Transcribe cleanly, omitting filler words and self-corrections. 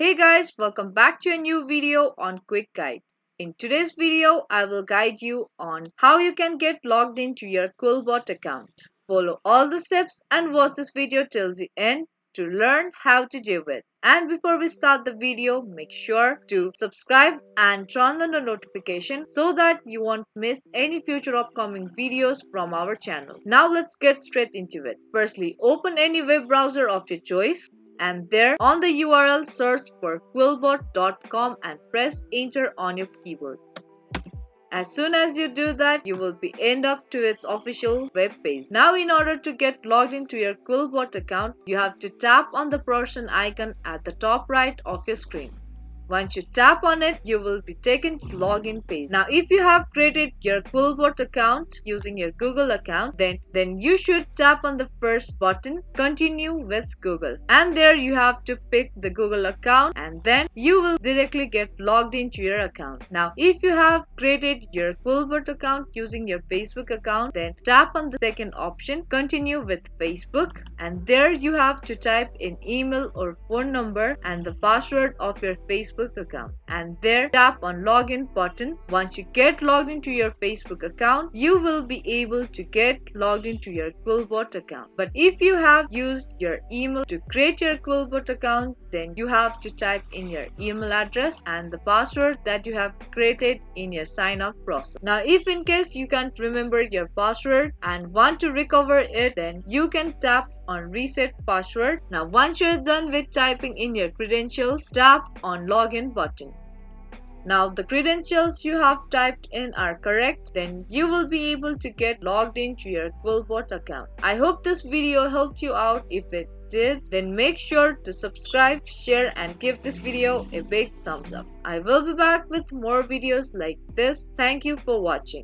Hey guys, welcome back to a new video on Quick Guide. In today's video, I will guide you on how you can get logged into your QuillBot account. Follow all the steps and watch this video till the end to learn how to do it. And before we start the video, make sure to subscribe and turn on the notification so that you won't miss any future upcoming videos from our channel. Now let's get straight into it. Firstly, open any web browser of your choice. And there on the URL search for QuillBot.com and press enter on your keyboard. As soon as you do that, you will be end up to its official web page. Now in order to get logged into your QuillBot account, you have to tap on the person icon at the top right of your screen. Once you tap on it, you will be taken to login page. Now, if you have created your QuillBot account using your Google account, then you should tap on the first button, continue with Google. And there you have to pick the Google account and then you will directly get logged into your account. Now, if you have created your QuillBot account using your Facebook account, then tap on the second option, continue with Facebook. And there you have to type in email or phone number and the password of your Facebook account, and there tap on login button. Once you get logged into your Facebook account, you will be able to get logged into your QuillBot account. But if you have used your email to create your QuillBot account, then you have to type in your email address and the password that you have created in your sign up process. Now if in case you can't remember your password and want to recover it, then you can tap on reset password. Now once you're done with typing in your credentials, tap on login button. Now the credentials you have typed in are correct, then you will be able to get logged into your QuillBot account. I hope this video helped you out. If it did, then make sure to subscribe, share and give this video a big thumbs up. I will be back with more videos like this. Thank you for watching.